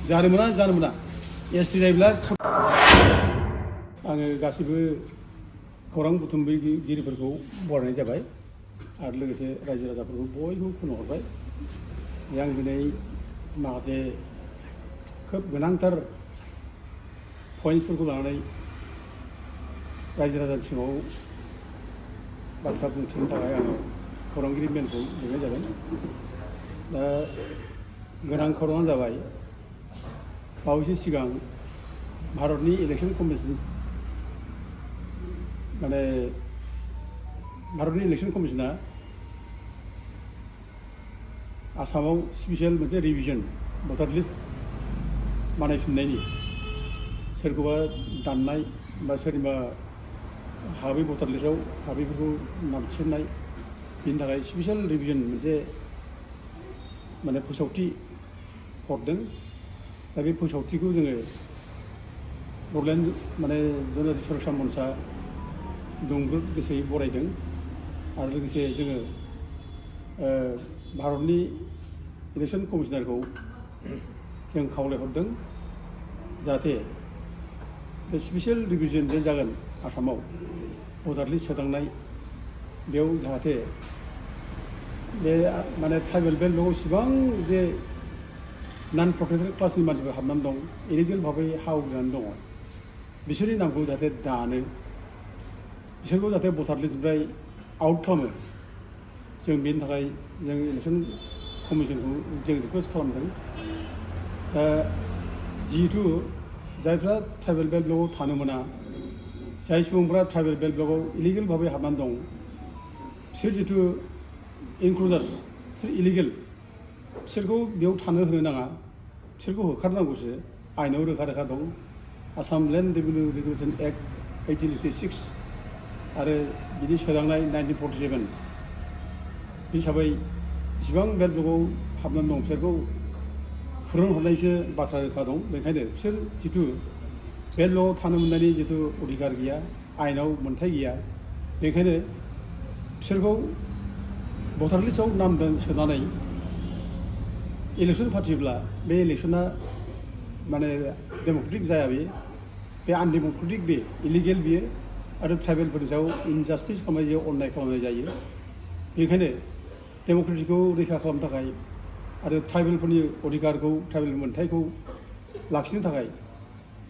जानो मोना एसटि जायोब्ला आङो गासिबो खौरां बुथुमगिरिफोरखौ बरायनाय जाबाय आरो लोगोसे रायजो राजाफोरखौ बयबो खुलुमहरबाय जे आं दिनै माखासे खोब गोनांथार पइन्टफोरखौ लानानै रायजो राजानि सिगाङाव बाथ्रा बुंथिनो थाखाय आङो खौरांगिरि मेलखौ लिंनाय जादों। दा गोनां खौराङानो जाबाय बावैसो सिगां भारतनि इलेक्शन कमिसन भारतनि इलेक्शन कमिसना आसामाव स्पेसियेल मोनसे रिभिजन भटार लिस्ट बानायफिननायनि सोरखौबा दाननाय बा सोरनिबा हाबै भटार लिस्टआव हाबैफोरखौ नाम थिसननाय बिनि थाखाय स्पेसियेल रिभिजन मोनसे फोसावथि हरदों। दा बे फोसावथिखौ जोङो बड'लेण्ड जनजाति सुरक्षा मन्चआ दुंब्रुद गोसोयै बरायदों आरो लोगोसे जोङो भारतनि इलेक्शन कमिसनारखौ जों खावलायहरदों जाहाथे बे स्पेसियेल रिभिजन जे जागोन आसामाव भटार लिस्ट सोदांनाय बेयाव जाहाथे बे ट्राइबेल बेल्टआव इसिबां जे नन प्रटेक्टेड क्लासनि मानसिफोर हाबनानै दं इलिगेल भाबै हा आवग्रिनानै दङ बिसोरनि नामखौ जाहाथे दानो बिसोरखौ जाहाथे भटार लिस्टनिफ्राय आउट खालामो जों बेनि थाखाय जों इलेक्शन कमिसनखौ जों रिकुवेस्ट खालामदों। दा जिहेतु जायफ्रा ट्राइबेल बेल्ट ब्लकआव थानो मोना जाय सुबुंफ्रा ट्राइबेल बेल्ट ब्लकआव इलिगेल भाबै हाबनानै दं बिसोर जितु इनक्लुजार्स बिसोर इलिगेल बिसोरखौ बेयाव थानो होनो नाङा बिसोरखौ होखारनांगौसो आयेनाव रोखा रोखा दं Assam land revenue regulation act 1886 आरो बिनि सोदांनाय 1947 हिसाबै जेसेबां बेल्ट ब्लकआव हाबनानै दं बिसोरखौ फुरुन हरनायसो बाथ्रा रोखा दं। बेनिखायनो बिसोर जितु बेल्ट ब्लकआव थानो मोननायनि जितु अधिकार गैया आयेनाव मोन्थाय गैया बेनिखायनो बिसोरखौ भटार लिस्टआव नाम सोनानै इलेक्शन फाथियोब्ला बे इलेक्शना डेम'क्रेटिक जाया बे आनडेम'क्रेटिक बे इलिगेल बियो आरो ट्राइबेलफोरनि सायाव इनजास्टिस खालामनाय जे अन्याय खालामनाय जायो। बेनिखायनो डेम'क्रेटिखौ रैखा खालामनो थाखाय आरो ट्राइबेलफोरनि अधिकारखौ ट्राइबेल मोन्थायखौ लाखिनो थाखाय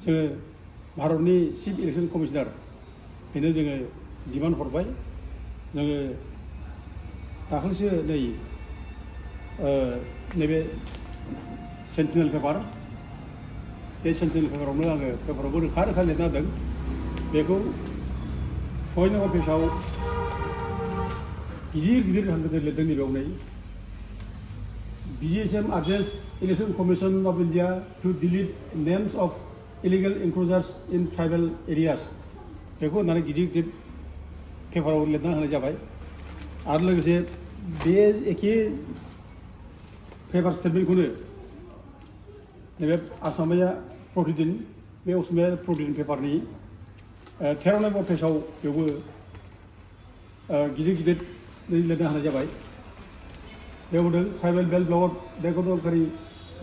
जोङो भारतनि चिफ इलेक्शन कमिसनार बेनो जोङो डिमान्ड हरबाय। जोङो दाखालिसो नैबे सेन्टिनेल पेपार बे सेन्टिनेल पेपारावनो आङो पेपारावबो रोखा रोखा लिरना होदों बेखौ 6 नम्बर पेजाव गिदिर हांखोजों लिरदों नैबेयाव नै BGSM urges Election Commission of India to delete names of illegal encroachers in tribal areas बेखौ होननानै गिदिर पेपाराव लिरना होनाय जाबाय। आरो लोगोसे बे एखे पेपार स्टेटमेन्टखौनो नैबे आसामिया प्रतिदिन बे असमिया प्रतिदिन पेपारनि 13 नम्बर पेजाव बेवबो गिदिर लिरना होनाय जाबाय। बेयाव होदों ट्राइबेल बेल्ट ब्लकआव बेगरकारि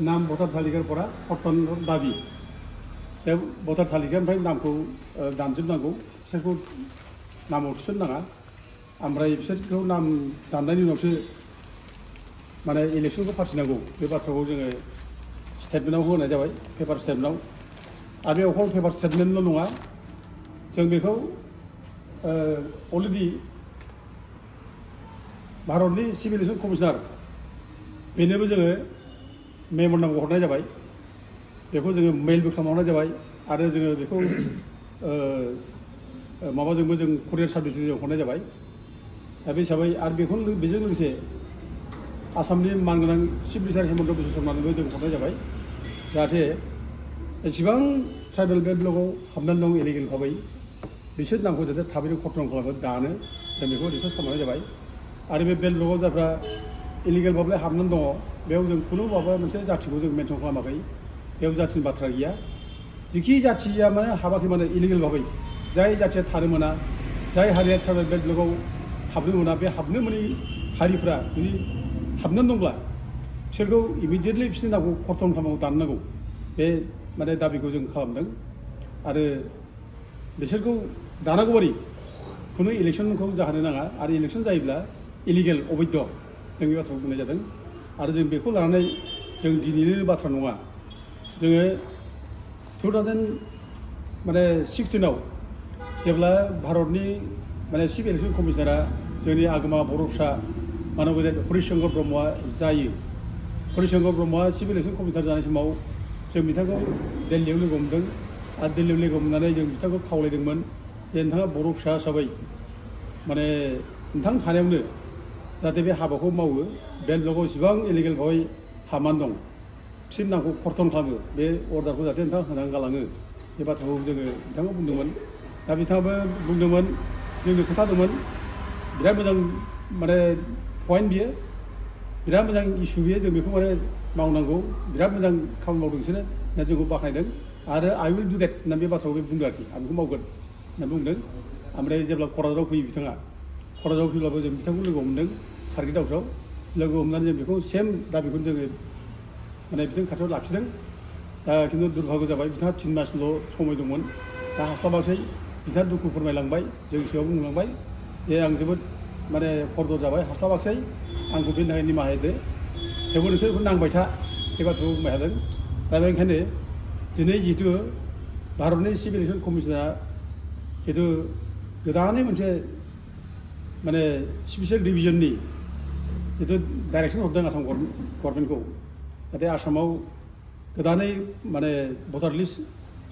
नाम भटार तालिकार परा हरतन दाबि बे भटार तालिकानिफ्राय नामखौ दानजोबनांगौ बिसोरखौ नामाव थिसननाङा ओमफ्राय बिसोरखौ नाम दाननायनि उनावसो इलेक्शनखौ फाथिनांगौ बे बाथ्राखौ जोङो स्टेटमेन्टआव होनाय जाबाय पेपार स्टेटमेन्टआव। आरो बे अखल पेपार स्टेटमेन्टल' नङा जों बेखौ अलरेडि भारतनि चिफ इलेक्शन कमिसनार बेनोबो जोङो मेम'रेन्डाम हरनाय जाबाय बेखौ जोङो मेलबो खालामहरनाय जाबाय आरो जोङो बेखौ माबाजोंबो जों कुरियार सार्भिसजों जों हरनाय जाबाय। दा बे हिसाबै आरो बेजों लोगोसे आसामनि मानगोनां चिफ मिनिस्टार हेमन्त बिश्व शर्मानोबो जों हरनाय जाबाय जाहाथे एसेबां ट्राइबेल बेल्ट ब्लकआव हाबनानै दं इलिगेल भाबै बिसोर नामखौ जाहाथे थाबैनो खतन खालामो दानो जों बेखौ रिकुवेस्ट खालामनाय जाबाय। आरो बे बेल्ट ब्लकआव जायफ्रा इलिगेल भाबै हाबनानै दङ बेयाव जों खुनु माबा मोनसे जाथिखौ जों मेनसन खालामाखै बेयाव जाथिनि बाथ्रा गैया जिखि जाथिया हाबाखै इलिगेल भाबै जाय जाथिया थानो मोना जाय हारिया ट्राइबेल बेल्ट ब्लकआव हाबनो मोना बे हाबनो मोनै हारिफ्रा जुदि हाबनानै दंब्ला बिसोरखौ इमिडियेटलि बिसोरनि नामखौ खतन खालामनांगौ दाननांगौ बे माने दाबिखौ जों खालामदों आरो बिसोरखौ दानांगौ बादि खुनु इलेक्सनखौ जाहोनो नाङा आरो इलेक्सन जायोब्ला इलिगेल अबैध जों बे बाथ्राखौ बुंनाय जादों आरो जों बेखौ लानानै जों दिनैनो बाथ्रा नङा जोङो 2016 जेब्ला भारतनि माने चिफ इलेक्सन कमिशनारा जोंनि आगोमा बर' फिसा मानब गेदेर हरिश चन्द्र ब्रह्मआ जायो हरिश चन्द्र ब्रह्मआ चिफ इलेक्सन कमिशनार जानाय समाव जों बिथांखौ दिल्लीयाव लोगो हमदों आरो दिल्लीयाव लोगो हमनानै जों बिथांखौ खावलायदोंमोन जे नोंथाङा बर' फिसा हिसाबै माने नोंथां थानायावनो जाहाथे बे हाबाखौ मावो बे ब्लकआव जेसेबां इलिगेल भाबै हामान दं फिन नामखौ खर्तन खालामो बे अर्डारखौ जाहाथे नोंथाङा होनानै गालाङो बे बाथ्राखौ जोङो बिथाङा बुंदोंमोन दा बिथाङाबो बुंदोंमोन जोंनो खोन्थादोंमोन बिराद मोजां माने पइन्ट बियो बिराद मोजां इस्यु बियो जों बेखौ माने मावनांगौ बिराद मोजां खामानि मावदों बिसोरो दा जोंखौ बाख्नायदों आरो आइ उइल डु देट होनना बे बाथ्राखौ बे बुंदों आरोखि आं बेखौ मावगोन होनना बुंदों ओमफ्राय जेब्ला क'क्राझाराव फैयो बिथाङा क'क्राझाराव फैब्लाबो जों बिथांखौ लोगो हमदों सार्किट हाउसआव लोगो हमनानै जों बेखौ सेम दाबिखौनो जोङो माने बिथांनि खाथियाव लाखिदों दा खिन्थु दुर्भाग्य जाबाय बिथाङा 3 मासल' समय दंमोन दा हास्लाबासै बिथाङा दुखु फोरमायलांबाय जों सिगाङाव बुंलांबाय जे आं जोबोद माने खरद जाबाय हास्लाबाखै आंखौ बेनि थाखाय निमाहा होदो थेवबो नोंसोर बेखौ नांबाय था बे बाथ्राखौ बुंबाय थादों दा बेनिखायनो दिनै जिहेतु भारतनि चिफ इलेक्सन कमिशनारा जिहेतु गोदानै मोनसे माने स्पेसियेल डिभिजननि जिहेतु डाइरेक्सन हरदों आसाम गभर्नमेन्टखौ जाहाथे आसामाव गोदानै माने भटार लिस्ट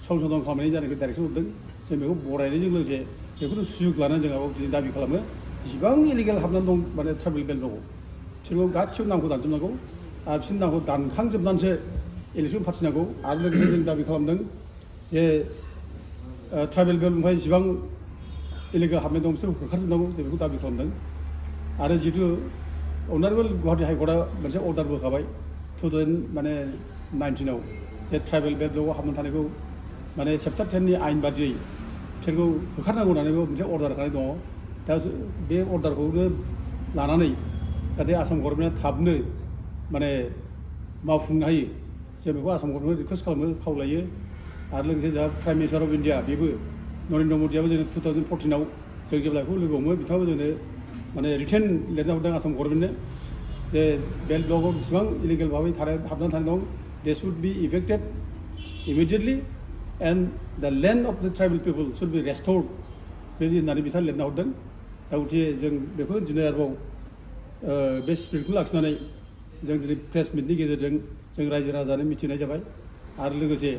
संशोधन खालामनायनि जानायखौ डाइरेक्सन हरदों जों बेखौ बरायनायजों लोगोसे बेखौनो सुजुग लानानै जोंहा दिनै दाबि खालामो जेसेबां इलिगेल हाबनानै दं माने ट्राइबेल बेल्ट दङ बिसोरखौ गासिबो नामखौ दानजोबनांगौ आरो बिसोरनि नामखौ दानखांजोबनानैसो इलेक्सन फाथिनांगौ आरो लोगोसे जों दाबि खालामदों जे ट्राइबेल बेल्टनिफ्राय जेसेबां इलिगेल हाबनाय दं बिसोरखौ होखारजोबनांगौ जों बेखौ दाबि खालामदों आरो जितु अनारेबल गुवाहाटी हाइकर्टआ मोनसे अर्डारबो होखाबाय 2019 जे ट्राइबेल बेल्ट ब्लकआव हाबनानै थानायखौ माने चेप्टार 10 नि आयेन बादियै बिसोरखौ होखारनांगौ होननानैबो मोनसे अर्डार होखानाय दङ दा बे अर्डारखौनो लानानै जाहाथे आसाम गभर्नमेन्टआ थाबनो माने मावफुंनो हायो जों बेखौ आसाम गभर्नमेन्ट रिकुवेस्ट खालामो खावलायो आरो लोगोसे जोंहा प्राइम मिनिस्टार अफ इन्डिया बेबो नरेन्द्र मदियाबो जोंनो 2014 आव जों जेब्ला बेखौ लोगो हमो बिथाङाबो जोंनो माने रिटेन लिरना हरदों आसाम गभर्नमेन्टनो जे बेल्ट ब्लकआव बेसेबां इलिगेल भाबै हाबनानै थानाय दं they should be affected immediately and the land of the tribal people should be restored बेबायदि होननानै बिथाङा लिरना हरदों दा गथिखे जों बेखौ दिनै आरोबाव बे स्पिरिटखौ लाखिनानै जों दिनै प्रेस मिटनि गेजेरजों जों रायजो राजानो मिथिनाय जाबाय आरो लोगोसे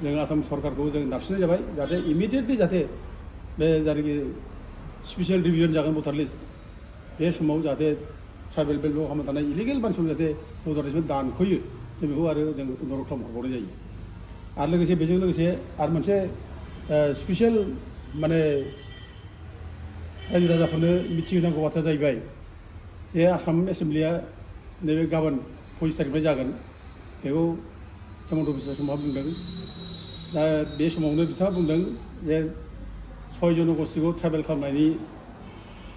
जों आसाम सरकारखौ जों नारसिननाय जाबाय जाहाथे इमिडिएटलि जाहाथे बे जायनाखि स्पेसियेल डिभिजन जागोन भटार लिस्ट बे समाव जाहाथे ट्राइबेल बेल्टआव हाबना थानाय इलिगेल मानसिफोर जाहाथे भटार लिस्टखौ दानख'यो जों बेखौ आरो जों अनुरद खालामहरबावनाय जायो आरो लोगोसे बेजों लोगोसे आरो मोनसे स्पेसियेल माने रायजो राजाफोरनो मिथिहोनांगौ बाथ्रा जाहैबाय जे आसाम एसेम्ब्लिया नैबे गाबोन 25 तारिखनिफ्राय जागोन बेखौ हेमन्त बिश्व शर्माया बुंदों दा बे समावनो बिथाङा बुंदों जे 6 जनगोष्ठीखौ ट्राइबेल खालामनायनि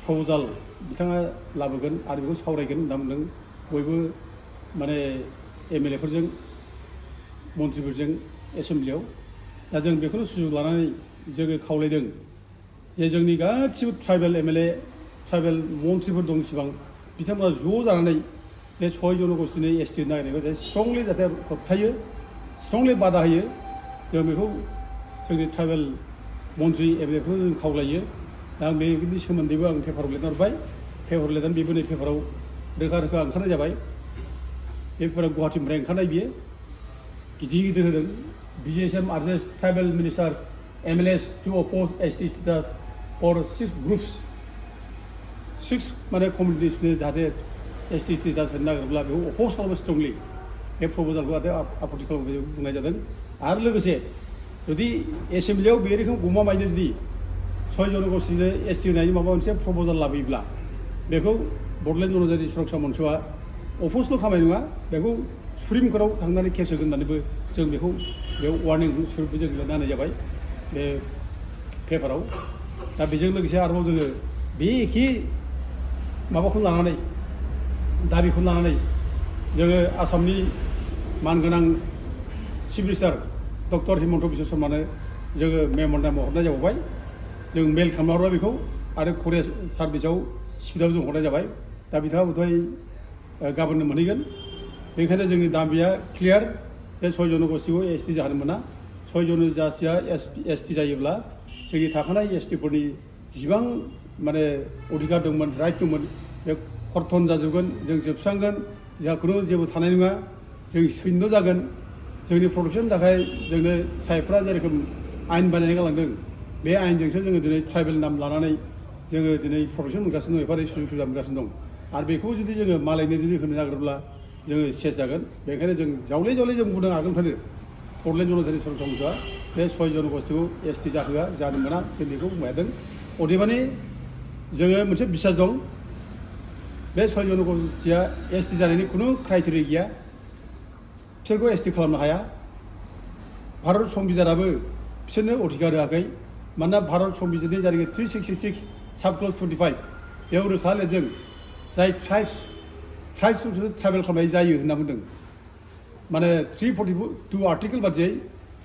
प्रप'जाल बिथाङा लाबोगोन आरो बेखौ सावरायगोन होनना बुंदों बयबो माने MLA फोरजों मन्थ्रिफोरजों एसेम्ब्लियाव दा जों बेखौनो सुजुग लानानै जोङो खावलायदों जे जोंनि गासिबो ट्राइबेल MLA ट्राइबेल मन्थ्रिफोर दं इसिबां बिथांमोना ज' जानानै बे 6 जनगोष्ठीनि ST नागिरनायखौ स्ट्रंलि जाहाथे होबथायो स्ट्रंलि बादा होयो जों बेखौ जोंनि ट्राइबेल मन्थ्रि MLA फोरखौ जों खावलायो दा आं बेनि सोमोन्दैबो आं पेपाराव लिरना हरबाय पेपार लिरनानै बेबो नै पेपाराव रोखा रोखा ओंखारनाय जाबाय बे पेपारा गुवाहाटीनिफ्राय ओंखारनाय बियो गिदिर गिदिर होदों BJSM urges tribal ministers MLAs to oppose ST status for 6 groups 6 माने कमिउनिटिसनो जाहाथे ST status होनो नागिरब्ला बेखौ अपोज खालामो स्ट्रंलि बे प्रप'जालखौ जाहाथे आपत्ति खालामो बुंनाय जादों आरो लोगोसे जुदि एसेम्ब्लियाव बे रोखोम गमामायैनो जुदि 6 जनगोष्ठीनो ST होनायनि माबा मोनसे प्रप'जाल लाबोयोब्ला बेखौ बड'लेण्ड जनजाति सुरक्षा मन्चआ अपोजल' खालामनाय नङा बेखौ सुप्रिम कर्टआव थांनानै केस होगोन होननानैबो जों बेखौ बेयाव वार्निं स्वरुपै जों लिरना होनाय जाबाय बे पेपाराव दा बेजों लोगोसे आरोबाव जोङो बे एखे माबाखौ लानानै दाबिखौ लानानै जोङो आसामनि मानगोनां chief minister doctor Himanta Biswa शर्मानो जोङो मेम'रेन्डाम हरनाय जाबावबाय जों मेल खालामना हरबाय बेखौ आरो कुरियार सार्भिसाव स्पिडआव जों हरनाय जाबाय दा बिथाङा बोथाय गाबोननो मोनहैगोन बेनिखायनो जोंनि दाबिया क्लियार बे 6 जनगोष्ठीखौ एसटि जाहोनो मोना 6 जनजातिया एसटि जायोब्ला जोंनि थाखानाय एसटिफोरनि जिबां माने अधिकार दंमोन राइट दंमोन बे खर्तन जाजोबगोन जों जोबस्रांगोन जोंहा खुनु जेबो थानाय नङा जों शून्य जागोन जोंनि प्रटेक्सननि थाखाय जोंनो साइफ्रा जेरोखोम आयेन बानायना गालांदों बे आयेनजोंसो जोङो दिनै ट्राइबेल नाम लानानै जोङो दिनै प्रटेक्सन मोनगासिनो दं एफा एनै सुजुग सुबिदा मोनगासिनो दं आरो बेखौ जुदि जोङो मालायनो जुदि होनो नागिरोब्ला जोङो सेस जागोन बेनिखायनो जों जावले जों बुंदों आगोलनिफ्रायनो बड'लेण्ड जनजाति संघआ बे 6 जनगोष्ठीखौ एसटि जाहोआ जानो मोना जों बेखौ बुंबायदों अदेबानि जोङो मोनसे बिसास दं बे 6 जनगोष्ठीया एसटि जानायनि खुनु क्राइटेरिया गैया बिसोरखौ एसटि खालामनो हाया भारत संबिधानाबो बिसोरनो अधिकार होआखै मानोना भारत संबिधाननि जारिगे 366 साब क्लज 25 बेयाव रोखा लिरदों जाय ट्राइब्सफोरखौ ट्राइबेल खालामनाय जायो होनना बुंदों माने 342 आर्टिकेल बादियै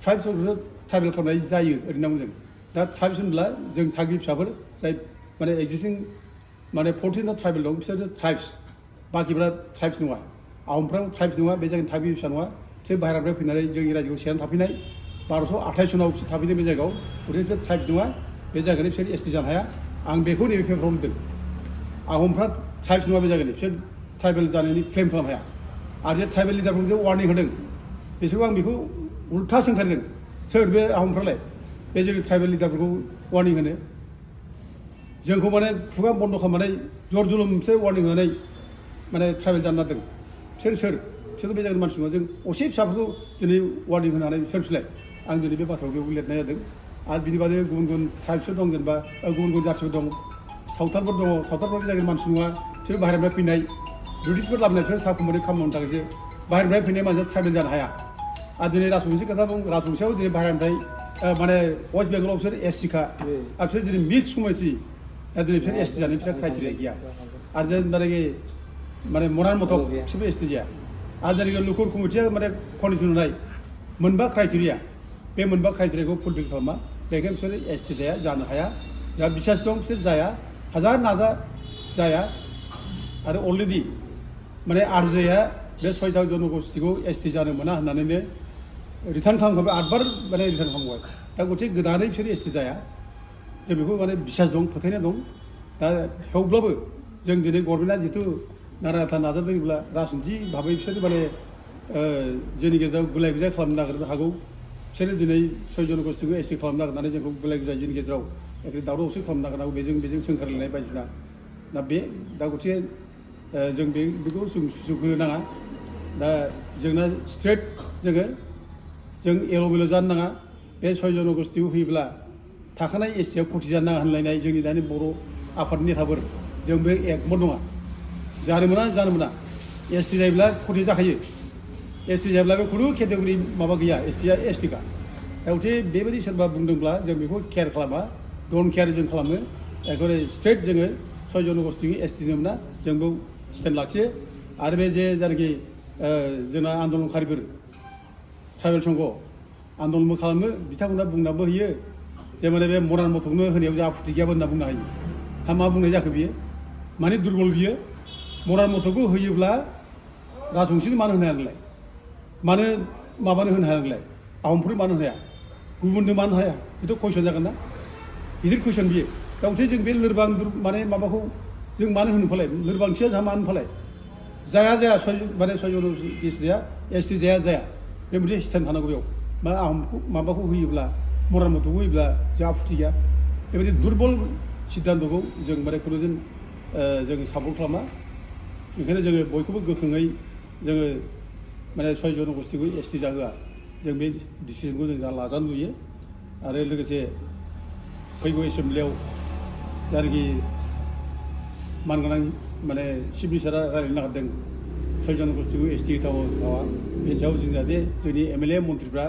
ट्राइब्सफोरखौ ट्राइबेल खालामनाय जायो ओरैना बुंदों दा ट्राइब्स होनब्ला जों थागिबि फिसाफोर जाय माने एक्जिस्टिं माने 14 ट्राइबेल दं बिसोर ट्राइब्स बाकिफ्रा ट्राइब्स नङा आहमफ्रा ट्राइब्स नङा बे जायगानि थागिबि फिसा नङा बिसोर बाहेरानिफ्राय फैनानै जोंनि रायजोआव सेनानै थाफैनाय 1228 सनाव बिसोर थाफैनाय बे जायगायाव गथिखे ट्राइब्स नङा बे जायगानि बिसोर एसटि जानो हाया आं बेखौ नैबे पेपाराव होनदों आहमफ्रा ट्राइब्स नङा बे जायगानि बिसोर ट्राइबेल जानायनि क्लेम खालामनो हाया आरो जे ट्राइबेल लिडारफोरखौ वार्निं होदों बिसोरखौ आं बेखौ उल्था सोंखारिदों सोर बे आहमफ्रालाय बे जोंनि ट्राइबेल लिडारफोरखौ वार्निं होनो जोंखौ माने खुगा बन्द खालामनानै जर जुलुमसो वार्निं होनानै माने ट्राइबेल जानो नागिरदों बिसोर बे जायगानि मानसि नङा जों असे फिसाफोरखौ दिनै वार्निं होनानै सोर बिसोरलाय आं दिनै बे बाथ्राखौ बेयाव लिरनाय जादों आरो बिनि बादै गुबुन ट्राइब्सफोर दं जेनेबा गुबुन जाथिफोर दं सावथालफोर दङ सावथालफोर बे जायगानि मानसि नङा बिसोर बाहेरनिफ्राय फैनाय ब्रिटिशफोर लाबोनायफोर साहा खुमब्रानि खामानि थाखायसो बाहेरनिफ्राय फैनाय मानसिया ट्राइबेल जानो हाया आरो दिनै राजबंशी खोथा बुं राजबंशीयाव दिनै बाहेरनिफ्राय माने वेस्ट बेंगलाव बिसोर एससिखा आरो बिसोर दिनै मिक्स कमिउनिटि दा दिनै बिसोर एसटि जानाय बिसोर क्राइटेरिया गैया आरो जेनबाखि माने मरान मथक बिसोरबो एसटि जाया आरो जेनाखि लुकुर कमिटिया माने कन्डिसन होनाय मोनबा क्राइटेरिया बे मोनबा क्राइटेरियाखौ फुलफिल खालामा बेखायनो बिसोर एसटि जाया जानो हाया जोंहा बिसास दं बिसोर जाया हाजार नाजा जाया आरो अलरेडि माने आरजेआ बे 6 जनगोष्ठीखौ एसटि जानो मोना होननानैनो रिटार्न खालामखाबाय 8 बार माने रिटार्न खालामबाय दा गथिखे गोदानै बिसोर एसटि जाया जों बेखौ माने बिसास दं फोथायनाय दं दा थेवब्लाबो जों दिनै गभर्नमेन्टआ जिथु नारा नाथा नाजादोंब्ला राजनिथि भाबै बिसोर माने जोंनि गेजेराव गुलाय गुजाय खालामनो नागिरनो हागौ बिसोरो दिनै 6 जनगोष्ठीखौ एसटि खालामनो नागिरनानै जोंखौ गुलाय गुजाय जोंनि गेजेराव एखे दावराव दावसि खालामनो नागिरनांगौ बेजों सोंखारलायनाय बायदिसिना दा बे दा गथिखे जों बेखौ जों सुजुग होनो नाङा दा जोंना स्ट्रेट जों एल' बेल' जानो नाङा बे 6 जनगोष्ठीखौ होयोब्ला थाखानाय एसटिआव खथि जानो नाङा होनलायनाय जोंनि दानि बर' आफादनि नेताफोर जों बे एकमत नङा जानो मोना एसटि जायोब्ला खथि जाखायो एसटि जायोब्ला बे खुनु केटेगरि माबा गैया एसटिआ एसटिखा दा गथिखे बेबायदि सोरबा बुंदोंब्ला जों बेखौ केयार खालामा डन केयार जों खालामो एकेबारे स्ट्रेट जोङो 6 जनगोष्ठीखौ एसटि होनो मोना जों बेयाव स्टेन्ड लाखियो आरो बे जे जायनाखि जोंना आन्दलनकारिफोर ट्राइबेल संघ आन्दलनबो खालामो बिथांमोना बुंनाबो होयो जे माने बे मरान मथकनो होनायाव जों आपत्ति गैयाबो होनना बुंनो हायो हा मा बुंनाय जाखो बियो माने दुरबल बियो मरान मथकखौ होयोब्ला राजबंशीनो मानो होनो हाया नोंलाय मानो माबानो होनो हाया नोंलाय आहमफोरनो मानो होनो हाया गुबुननो मानो हाया बेथ' कुइसन जागोन ना गिदिर कुइसन बियो दा ओंखायनो जों बे लोरबां माने माबाखौ जों मानो होनो फालाय लोरबांथिया जोंहा मानो फालाय जाया माने 6 जनगोष्ठीया एसटि जाया बे मोनसे स्टेन्ड थानांगौ बेयाव मा आहमखौ माबाखौ होयोब्ला मरान मथकखौ होयोब्ला जोंहा आपत्ति गैया बेबायदि दुरबल सिद्धान्तखौ जों माने खुनुदिन जों सापर्ट खालामा ओंखायनो जोङो बयखौबो गोख्रोङै जोङो माने 6 जनगोष्ठीखौ एसटि जाहोआ जों बे डिसिजनखौ जों लाजानो लुयो आरो लोगोसे फैगौ एसेम्ब्लियाव जायनाखि मानगोनां माने चिफ मिनिस्टारा रायज्लायनो नागिरदों 6 जनगोष्ठीखौ एसटि होथावा बेनि सायाव जों जाहाथे जोंनि एमएलए मन्थ्रिफ्रा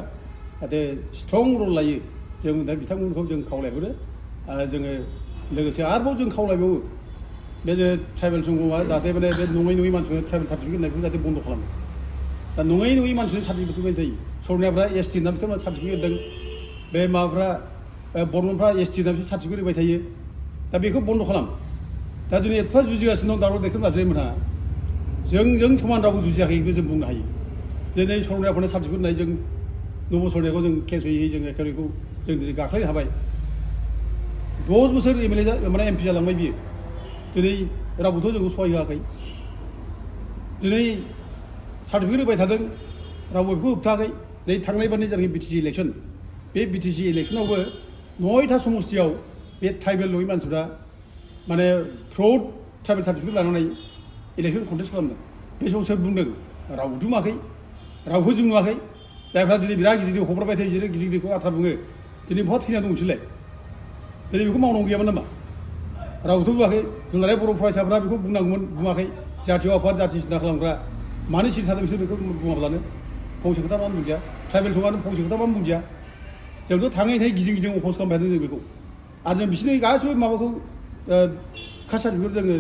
जाहाथे स्ट्रं रल लायो जों दा बिथांमोनखौ जों खावलायहरो आरो जोङो लोगोसे आरोबाव जों खावलायबावो बे ट्राइबेल संघआ जाहाथे माने बे नङै मानसिफोरनो ट्राइबेल सार्टिफिकेट होनायखौ जाहाथे बन्द खालामो दा नङै नङै मानसिनो सार्टिफिकेट होबाय थायो सरनायाफ्रा एसटि होनना बिसोर सार्टिफिकेट होदों बे माबाफ्रा बर्मनफ्रा एसटि होनना बिसोर सार्टिफिकेट होबाय थायो दा बेखौ बन्द' खालाम दा दिनै एफा जुजिगासिनो दं दावराव देखायनो नाजायोमोनहा जों समान रावबो जुजियाखैबो जों बुंनो हायो दिनै सरनायाफोरनो सार्टिफिकेट होनाय जों नब सरनायखौ जों केस होयै जों एखेबारेखौ जों दिनै गाख्लायनो हाबाय 10 बोसोर एमएलए माने एमपि जालांबाय बियो दिनै रावबोथ' जोंखौ सहाय होआखै दिनै सार्टिफिकेट होबाय थादों रावबो बेखौ होबथायाखै नै थांनाय बारनि जानाखि बिटिसि इलेक्सन बे बिटिसि इलेक्सनावबो 9टा समस्तियाव बे ट्राइबेल नङै मानसिफ्रा माने फ्रड ट्राइबेल सार्टिफिकेट लानानै इलेक्सन कन्टेस्ट खालामदों बे समाव सोर बुंदों रावबो दुमाखै रावबो जों नुवाखै जायफ्रा दिनै बिराद गिदिर हब्राबाय थायो गिदिर गिदिरखौ आथा बुङो दिनै बहा थैना दं बिसोरलाय दिनै बेखौ मावनांगौ गैयामोन नामा रावबोथ' बुङाखै दुलाराय बर' फरायसाफ्रा बेखौ बुंनांगौमोन बुङाखै जातीय आफाद जाथि सिन्था खालामग्रा मानो सिरि थादों बिसोर बेखौ बुङाब्लानो फंसे खोथा मानो बुंदिया ट्राइबेल समानो फंसे खोथा मानो बुंदिया जोंथ' थाङै थाङै गिदिं गिदिं अफस खालामबाय थादों जों बेखौ आरो जों बिसोरनि गासिबो माबाखौ कास्ट सार्टिफिकेट जोङो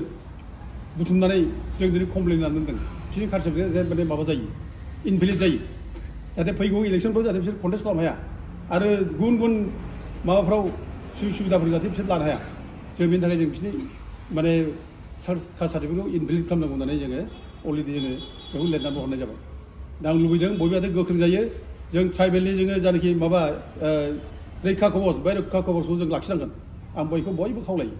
बुथुमनानै जों दिनै कमप्लेन होनानै दोनदों बिसोरनि कास्ट सार्टिफिकेट माने माबा जायो इनभेलिड जायो जाहाथे फैगौ इलेक्सनफ्राव जाहाथे बिसोर कन्टेस्ट खालामनो हाया आरो गुबुन गुबुन माबाफ्राव सुबिदा सुबिदाफोर जाहाथे बिसोर लानो हाया जों बेनि थाखाय जों बिसोरनि माने कास्ट सार्टिफिकेटखौ इनभेलिड खालामनांगौ होननानै जोङो अलरेडि जोङो बेखौ लिरनानै हरनाय जाबाय दा आं लुबैदों बयबो जाहाथे गोख्रों जायो जों ट्राइबेलनि जोङो जायनाखि माबा रैखा कवच बे रैखा कवचखौ जों लाखिनांगोन आं बयखौ बयबो खावलायो